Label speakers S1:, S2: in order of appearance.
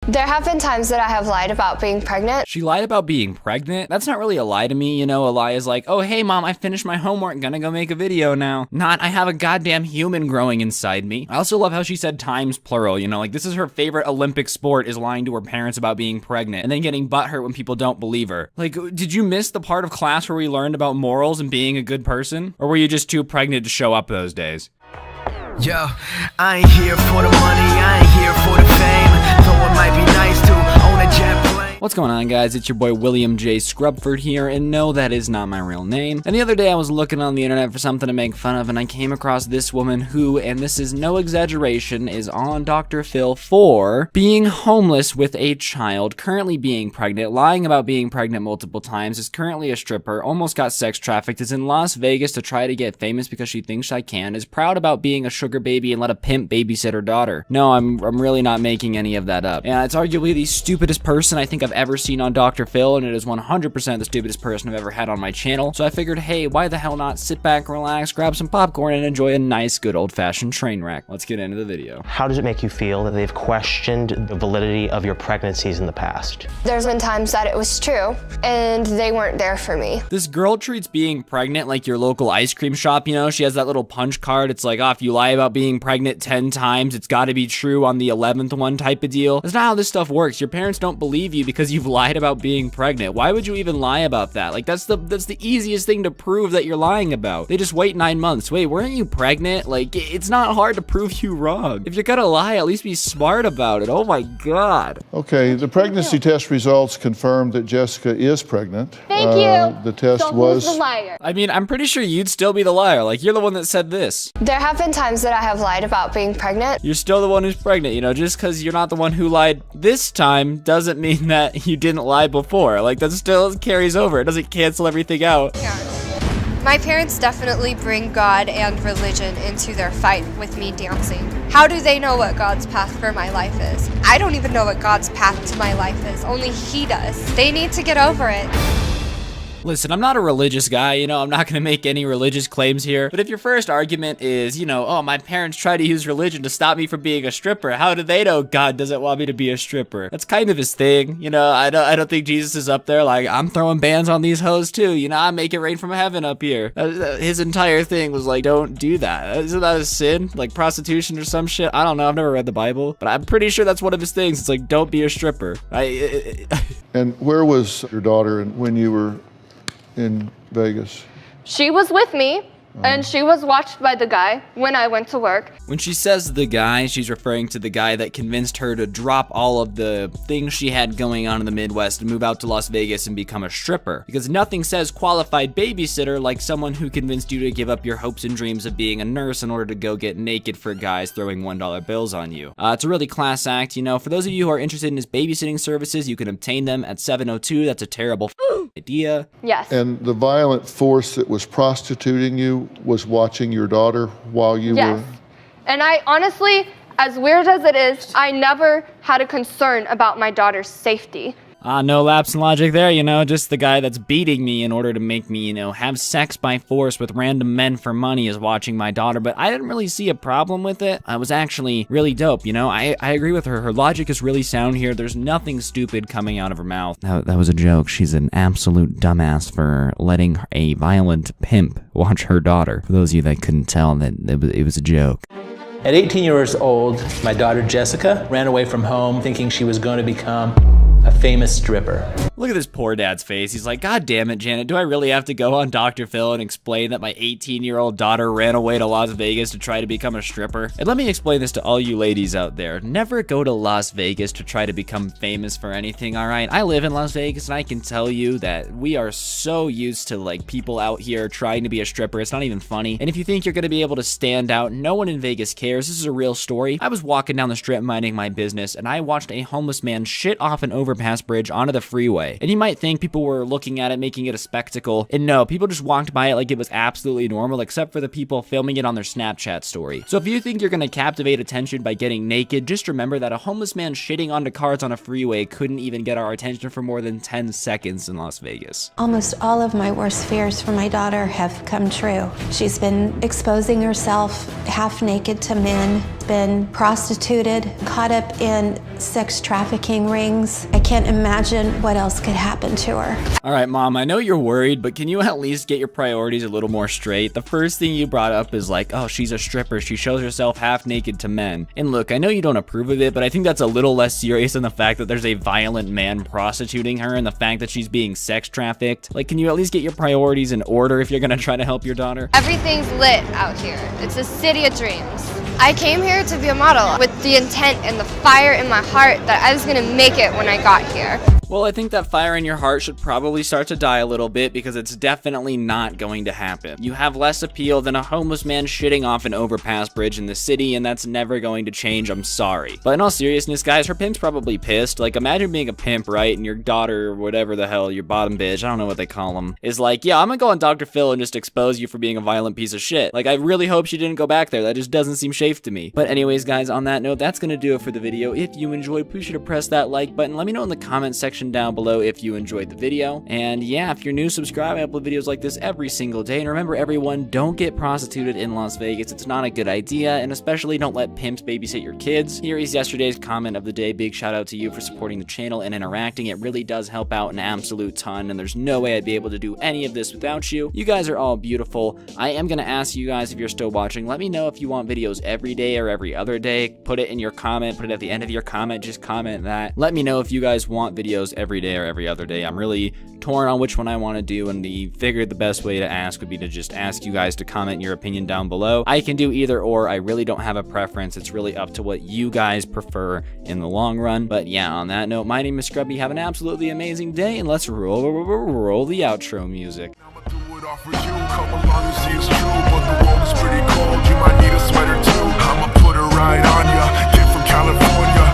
S1: There have been times that I have lied about being pregnant.
S2: She lied about being pregnant? That's not really a lie to me, you know. A lie is like, oh hey mom, I finished my homework, gonna go make a video now. Not, I have a goddamn human growing inside me. I also love how she said times plural, you know, like this is her favorite Olympic sport, is lying to her parents about being pregnant and then getting butthurt when people don't believe her. Like, did you miss the part of class where we learned about morals and being a good person? Or were you just too pregnant to show up those days?
S3: Yo, I ain't here for the money, I ain't here for the fame, though it might be nice to own a jet plane.
S2: What's going on, guys? It's your boy William J. Scrubford here, and no, that is not my real name. And the other day I was looking on the internet for something to make fun of, and I came across this woman who, and this is no exaggeration, is on Dr.Phil for being homeless with a child, currently being pregnant, lying about being pregnant multiple times, is currently a stripper, almost got sex trafficked, is in Las Vegas to try to get famous because she thinks I can, is proud about being a sugar baby and let a pimp babysit her daughter. No, I'm really not making any of that up. And it's arguably the stupidest person I think I've ever seen on Dr.Phil, and it is 100% the stupidest person I've ever had on my channel. So I figured, hey, why the hell not sit back, relax, grab some popcorn, and enjoy a nice, good old-fashioned train wreck. Let's get into the video.
S4: How does it make you feel that they've questioned the validity of your pregnancies in the past?
S1: There's been times that it was true, and they weren't there for me.
S2: This girl treats being pregnant like your local ice cream shop, you know? She has that little punch card. It's like, oh, if you lie about being pregnant 10 times, it's gotta be true on the 11th one type of deal. That's not how this stuff works. Your parents don't believe you because you've lied about being pregnant. Why would you even lie about that? Like, that's the easiest thing to prove that you're lying about. They just wait 9 months. Wait, weren't you pregnant? Like, it's not hard to prove you wrong. If you're gonna lie, at least be smart about it. Oh my God.
S5: Okay, the pregnancy test results confirmed that Jessica is pregnant.
S1: Thank you.
S5: The test
S1: So
S5: was...
S1: who's the liar?
S2: I mean, I'm pretty sure you'd still be the liar. Like, you're the one that said this.
S1: There have been times that I have lied about being pregnant.
S2: You're still the one who's pregnant, you know? Just because you're not the one who lied this time doesn't mean that you didn't lie before. Like, that still carries over. It doesn't cancel everything out.
S6: My parents definitely bring God and religion into their fight with me dancing. How do they know what God's path for my life is? I don't even know what God's path to my life is. Only He does. They need to get over it.
S2: Listen, I'm not a religious guy, you know, I'm not gonna make any religious claims here, but if your first argument is, you know, oh, my parents try to use religion to stop me from being a stripper, how do they know God doesn't want me to be a stripper? That's kind of his thing, you know. I don't think Jesus is up there like, I'm throwing bans on these hoes too, you know, I make it rain from heaven up here. His entire thing was like, don't do that. Isn't that a sin? Like prostitution or some shit? I don't know, I've never read the Bible, but I'm pretty sure that's one of his things. It's like, don't be a stripper.
S5: And where was your daughter when you were in Vegas?
S1: She was with me, and she was watched by the guy when I went to work.
S2: When she says the guy, she's referring to the guy that convinced her to drop all of the things she had going on in the Midwest and move out to Las Vegas and become a stripper. Because nothing says qualified babysitter like someone who convinced you to give up your hopes and dreams of being a nurse in order to go get naked for guys throwing $1 bills on you. It's a really class act, you know. For those of you who are interested in his babysitting services, you can obtain them at 702. That's a terrible idea.
S1: Yes.
S5: And the violent force that was prostituting you was watching your daughter while you were...
S1: And I honestly, as weird as it is, I never had a concern about my daughter's safety.
S2: No lapse in logic there, you know, just the guy that's beating me in order to make me, you know, have sex by force with random men for money is watching my daughter, but I didn't really see a problem with it. It was actually really dope, you know. I agree with her. Her logic is really sound here. There's nothing stupid coming out of her mouth. That was a joke. She's an absolute dumbass for letting a violent pimp watch her daughter. For those of you that couldn't tell, that it was a joke.
S7: At 18 years old, my daughter Jessica ran away from home thinking she was going to become a famous stripper.
S2: Look at this poor dad's face. He's like, God damn it, Janet, do I really have to go on Dr. Phil and explain that my 18-year-old daughter ran away to Las Vegas to try to become a stripper? And let me explain this to all you ladies out there. Never go to Las Vegas to try to become famous for anything, all right? I live in Las Vegas, and I can tell you that we are so used to, like, people out here trying to be a stripper. It's not even funny. And if you think you're gonna be able to stand out, no one in Vegas cares. This is a real story. I was walking down the strip minding my business, and I watched a homeless man shit off an overpass bridge onto the freeway. And you might think people were looking at it, making it a spectacle, and no, people just walked by it like it was absolutely normal, except for the people filming it on their Snapchat story. So if you think you're gonna captivate attention by getting naked, just remember that a homeless man shitting onto cars on a freeway couldn't even get our attention for more than 10 seconds in Las Vegas.
S8: Almost all of my worst fears for my daughter have come true. She's been exposing herself half naked to men, been prostituted, caught up in sex trafficking rings. I can't imagine what else could happen to her.
S2: All right, Mom, I know you're worried, but can you at least get your priorities a little more straight? The first thing you brought up is like, oh, she's a stripper. She shows herself half naked to men. And look, I know you don't approve of it, but I think that's a little less serious than the fact that there's a violent man prostituting her and the fact that she's being sex trafficked. Like, can you at least get your priorities in order if you're gonna try to help your daughter?
S6: Everything's lit out here. It's a city of dreams. I came here to be a model with the intent and the fire in my heart that I was gonna make it when I got here.
S2: Well, I think that fire in your heart should probably start to die a little bit because it's definitely not going to happen. You have less appeal than a homeless man shitting off an overpass bridge in the city, and that's never going to change, I'm sorry. But in all seriousness, guys, her pimp's probably pissed. Like, imagine being a pimp, right, and your daughter, or whatever the hell, your bottom bitch, I don't know what they call them, is like, yeah, I'm gonna go on Dr. Phil and just expose you for being a violent piece of shit. Like, I really hope she didn't go back there. That just doesn't seem safe to me. But anyways, guys, on that note, that's gonna do it for the video. If you enjoyed, please sure to press that like button. Let me know in the comment section down below if you enjoyed the video. And yeah, if you're new, subscribe. I upload videos like this every single day. And remember, everyone, don't get prostituted in Las Vegas. It's not a good idea, and especially don't let pimps babysit your kids. Here is yesterday's comment of the day. Big shout out to you for supporting the channel and interacting. It really does help out an absolute ton, and there's no way I'd be able to do any of this without you. You guys are all beautiful. I am gonna ask you guys, if you're still watching, let me know if you want videos every day or every other day. Put it in your comment, put it at the end of your comment, just comment that. Let me know if you guys want videos every day or every other day. I'm really torn on which one I want to do, and figured the best way to ask would be to just ask you guys to comment your opinion down below. I can do either or. I really don't have a preference. It's really up to what you guys prefer in the long run. But yeah, on that note, my name is Scrubby. Have an absolutely amazing day, and let's roll the outro music.
S3: I'ma put her right on ya. Kid from California.